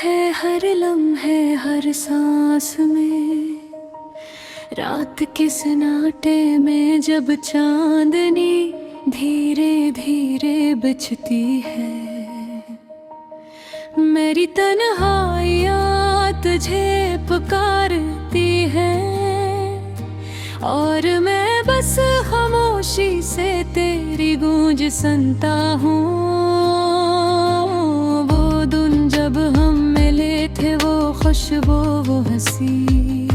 है हर लम्हे हर सांस में, रात के सन्नाटे में जब चांदनी धीरे धीरे बिछती है। मेरी तन्हाइयाँ तुझे पुकारती है और मैं बस खामोशी से तेरी गूंज सुनता हूँ। वो दिन जब हम मिले थे, वो खुशबू वो हंसी,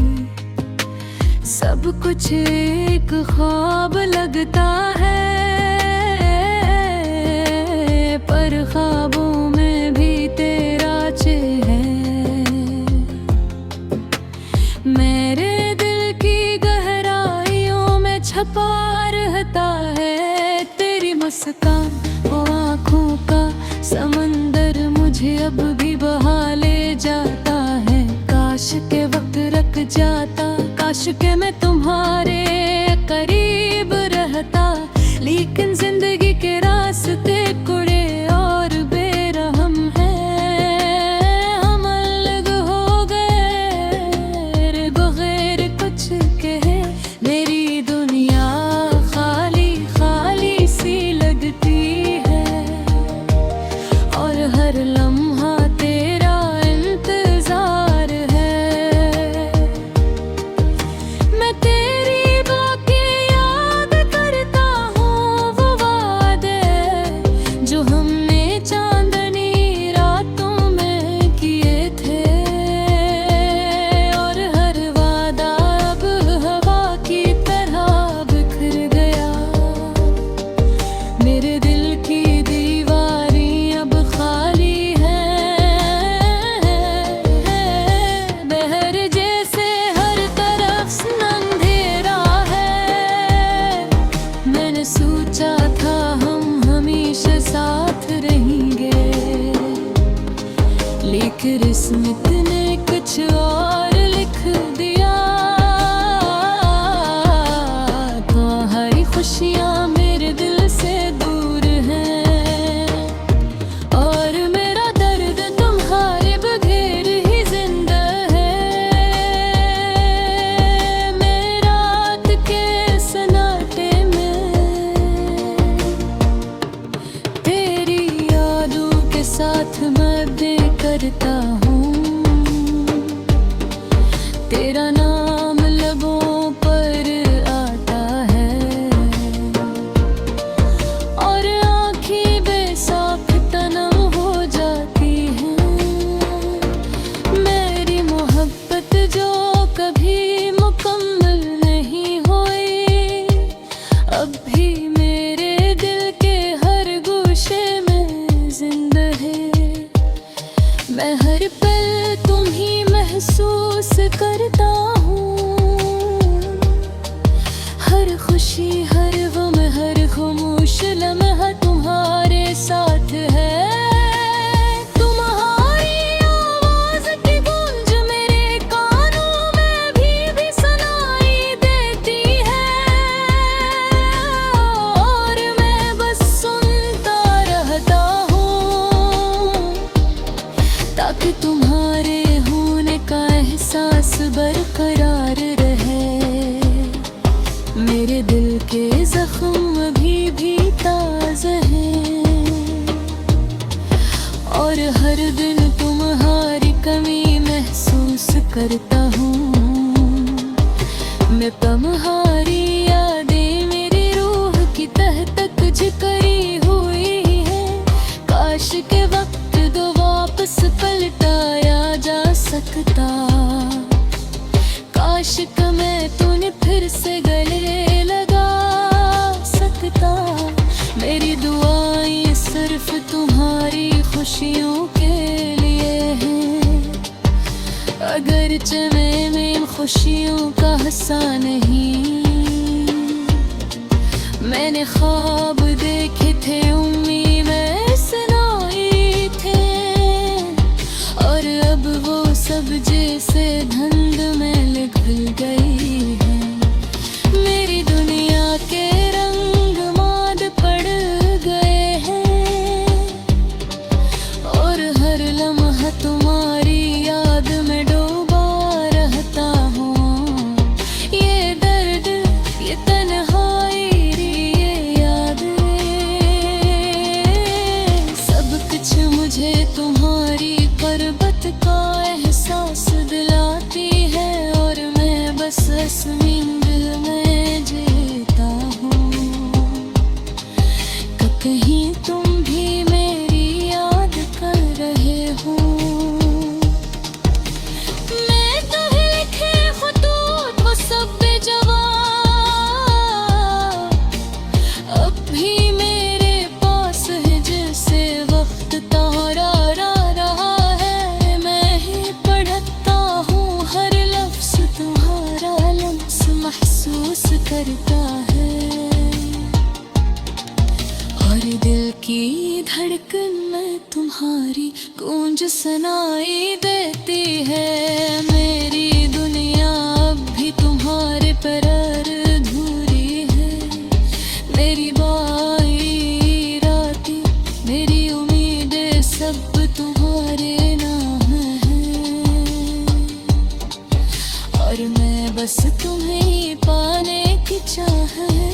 सब कुछ एक ख्वाब लगता है, पर ख्वाबों में भी तेरा चेहरा है। मेरे दिल की गहराइयों में छपा रहता है तेरी मुस्कान। वो आँखों का समंदर मुझे अब भी बहा ले जाता है। काश के वक्त रुक जाता, काश के मैं तुम्हारे करीब रहता, लेकिन जिंदगी के रास्ते कुड़े और बेरहम हैं। हम अलग हो गए बगैर कुछ कहे, मेरी दुनिया खाली खाली सी लगती है और हर लम्हा तेरा इंतजार है। मैं तेरी बातें याद करता हूँ, वो वादे जो हमने चांदनी रातों में किए थे, और हर वादा अब हवा की तरह बिखर गया। मेरे दिल की दीवारें अब खाली हैं, बहर जैसे हर तरफ अंधेरा है। मैंने सोचा था हम हमेशा साथ रहेंगे, लेकिन किस्मत ने कुछ और लिख दिया। तुम्हारी खुशियाँ मेरे दिल से दूर हैं और मेरा दर्द तुम्हारे बगैर ही जिंदा है। मैं रात के सन्नाटे में तेरी यादों के साथ बातें करता हूँ। तेरा नाम लबों पर आता है और आँखें बेसाख तनम हो जाती हैं। मेरी मोहब्बत जो कभी मुकम्मल नहीं हुई, अब भी मेरे दिल के हर गोशे में जिंदा है। मैं हर पल तुम्हीं महसूस करता हूँ, हर खुशी हर गम हर खामोश लम्हा तुम्हारे साथ है। तुम्हारी आवाज की गूंज मेरे कानों में भी सुनाई देती है और मैं बस सुनता रहता हूँ, ताकि तुम्हारे होने का एहसास बरकरार रहे। मेरे दिल के जख्म अभी भी ताज़ा हैं और हर दिन तुम्हारी कमी महसूस करता हूँ। मैं तुम्हारी यादें मेरी रूह की तह तक झिकरी हुई है। काश के वक्त दो वापस पलटाया जा सकता, काश का मैं तूने फिर से गले लगा सकता। मेरी दुआएं सिर्फ तुम्हारी खुशियों के लिए हैं, अगरचे मैं इन खुशियों का हिस्सा नहीं। मैंने ख्वाब देखे थे, उम्मीदें सुनाई थे, और अब वो सब जैसे धुंध में घुल गई है। मेरी दुनिया के रंग माद पड़ गए हैं और हर लम्हा तुम्हारी याद में डूबा रहता हूँ। ये दर्द, ये तन्हाई, ये यादें, सब कुछ मुझे तुम्हारी पर्वत का एहसास दिलाती है। और मैं बस नींद में जीता हूँ। कहीं तुम भी मेरी याद कर रहे हो। मैं तो लिखे खुतूत वो सब बेजवाब अब भी मेरे पास है, जैसे वक्त तारा रहा है। मैं ही पढ़ता हूँ हर लफ्ज तुम्हारा लम्स महसूस करता है। और दिल की धड़कन में तुम्हारी गूंज सुनाई देती है। मेरी दुनिया अब भी तुम्हारे पर अधूरी है। मेरी बाई रातें, मेरी उम्मीदें सब तुम्हारे नाम हैं। और मैं बस तुम्हें ही पाने की चाह है।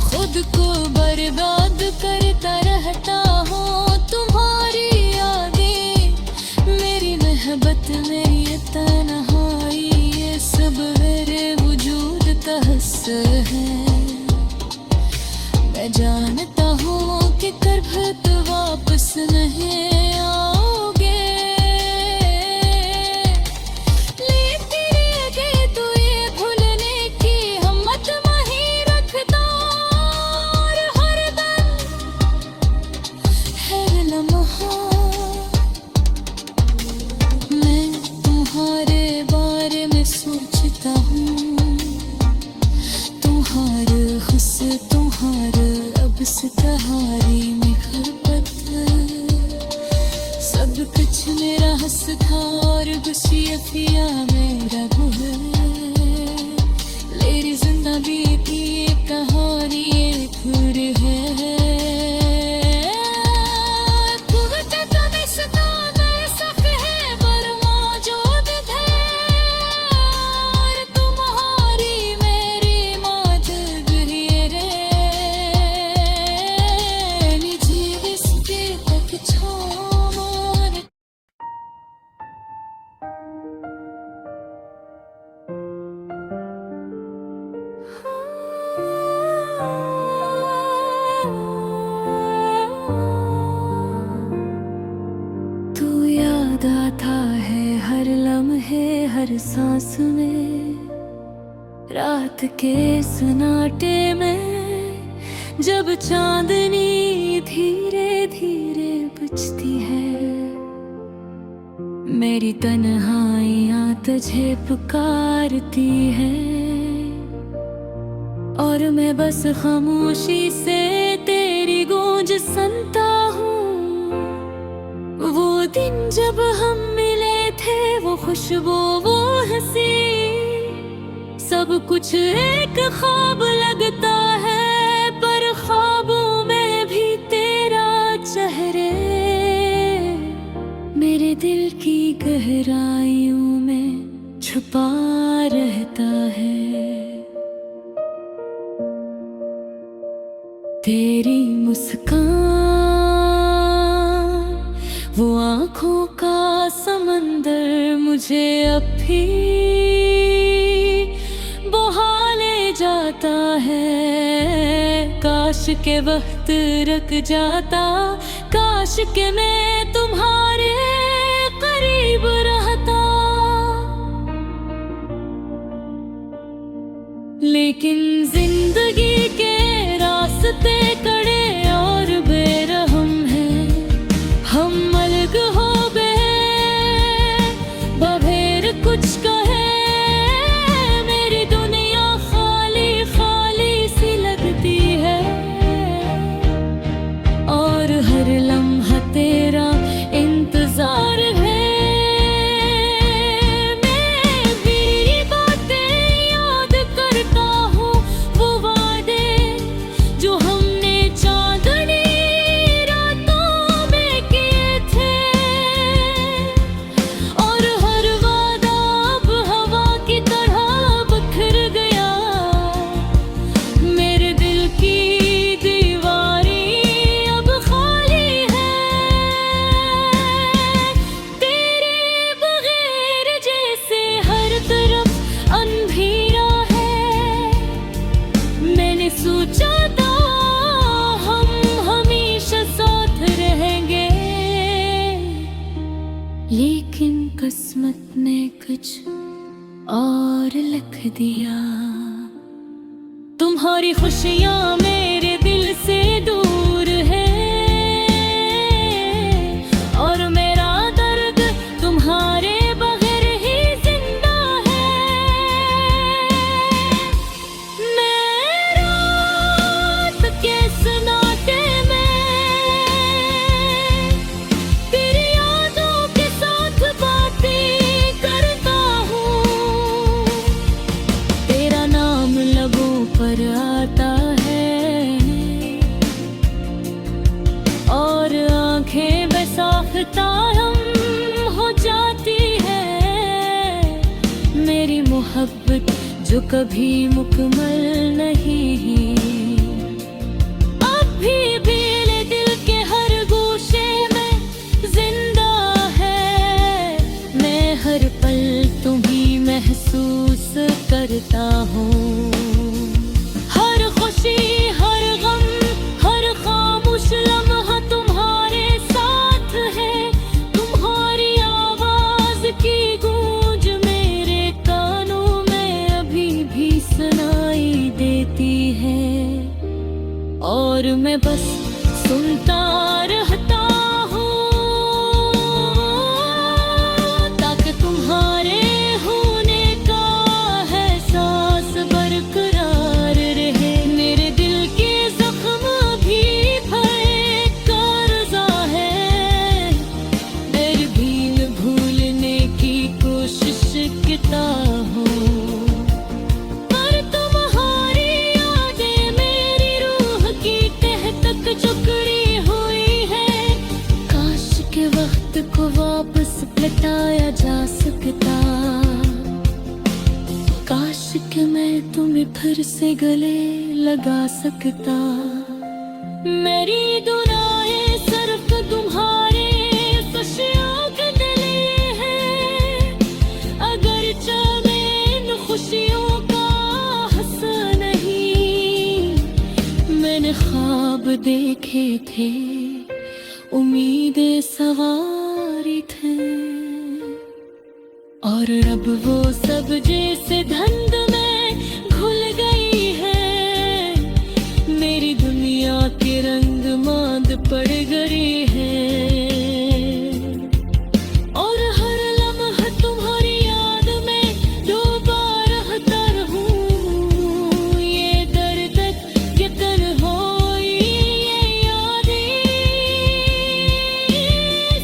खुद को बर्बाद करता रहता हूँ। तुम्हारी यादें, मेरी मोहब्बत, मेरी ये तन्हाई, ये सब मेरे वजूद का हिस्सा है। मैं जानता हूँ कि कभी तो वापस नहीं आओगे। मैं तुम्हारे बारे में सोचता हूँ। तुम्हारे हुस्न, तुम्हारे अब से तहारी में खरपत, सब कुछ मेरा हंस था और गुस्सिया मेरा गुहर। मेरी जिंदगी की एक कहानी एक खुर है। आता है हर लम्हे, हर सांस में, रात के सन्नाटे में, जब चांदनी धीरे धीरे बुझती है। मेरी तन्हाइयाँ तुझे पुकारती है और मैं बस खामोशी से तेरी गूंज सुनता हूँ। वो दिन जब हम मिले थे, वो खुशबू, वो हंसी, सब कुछ एक ख्वाब लगता है, पर ख्वाबों में भी तेरा चेहरे मेरे दिल की गहराइयों में छुपा रहता है। तेरी मुस्कान, वो आँखों का समंदर मुझे अब भी बहा ले जाता है। काश के वक्त रुक जाता, काश के मैं तुम्हारे करीब रहता, लेकिन जिंदगी के रास्ते कड़े और बेरहम हैं। हम अलग हो गए, बगैर कुछ कहे, मेरी दुनिया खाली खाली सी लगती है। और हर लम्हा तेरा लेकिन किस्मत ने कुछ और लिख दिया। तुम्हारी खुशियां मेरे दिल से दूर है और मेरा दर्द तुम्हारे बगैर ही जिंदा है। मैं रात के सन्नाटे में तेरी यादों के साथ बातें करता हूँ। तेरा नाम लबों पर आता है और आंखें बेसाख्ता हम हो जाती है। मेरी मोहब्बत जो कभी मुकम्मल नहीं, अब भी मेरे दिल के हर गोशे में जिंदा है। मैं हर पल तुम्हीं महसूस करता हूँ। हर खुशी, हर गम, हर खामोश लम्हा तुम्हारे साथ है। तुम्हारी आवाज की गूंज मेरे कानों में अभी भी सुनाई देती है और मैं बस सुनता रहता हूँ ताकि तुम्हारे होने का एहसास बरकरार रहे। मेरे दिल के जख्म भी भरे कर्जा है, डर भी न भूलने की कोशिश करता हूँ, पर तुम्हारी यादें मेरी रूह की तह तक जुकड़ी हुई है। काश के वक्त को वापस लौटाया जा सकता, काश कि मैं तुम्हें फिर से गले लगा सकता। मेरी दुआएं सिर्फ तुम्हारे खुशियों के लिए हैं, अगर मैं इन खुशियों का हिस्सा नहीं। मैंने ख्वाब देखे थे, उम्मीदें सवारी थे और अब वो सब जैसे धुंध में घुल गई है। मेरी दुनिया के रंग मांद पड़ गई है और हर लम्हा तुम्हारी याद में डूबा रहता रहूं। ये दर्द ये तन्हाई ये यादें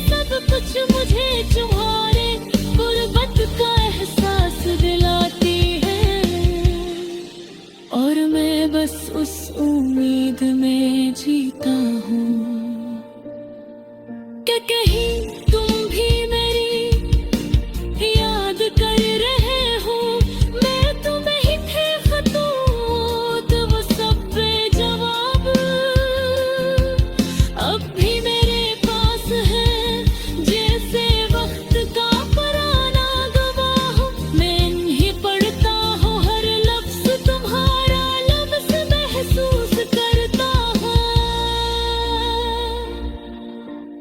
सब कुछ मुझे तुम्हारे गुर्बत का एहसास दिलाती है और मैं बस उस उम्मीद में जीता हूँ कि कहीं तुम भी मेरी याद कर रहे हो। मैं तुम्हें ही थे खतूत वो सब बेजवाब अब भी मेरे पास है, जैसे वक्त का पुराना गवाह। मैं नहीं पढ़ता हूँ हर लफ्ज तुम्हारा लफ्ज महसूस करता हूँ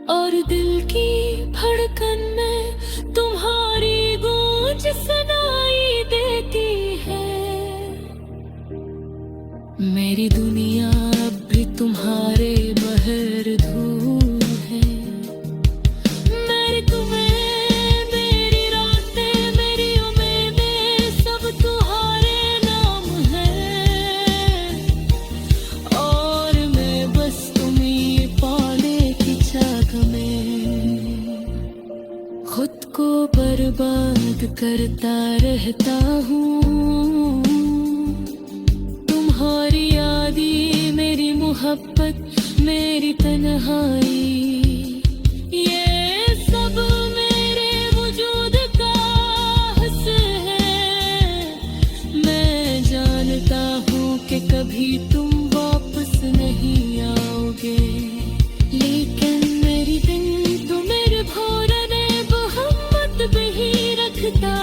और दिल की धड़कन में तुम्हारी गूंज सुनाई देती है। मेरी दुनिया अब भी तुम्हारे बहर धूल है। मेरी तुम्हें मेरी रातें मेरी उम्मीदें सब तुम्हारे नाम है और मैं बस तुम्हें पाने की चाह में खुद को बर्बाद करता रहता हूँ। तुम्हारी यादें मेरी मोहब्बत मेरी तन्हाई ये सब मेरे वजूद का हिस्सा है। मैं जानता हूँ कि कभी तुम वापस नहीं आओगे, लेकिन मेरी दिन तो मेरे भोर ने मोहब्बत भी रखता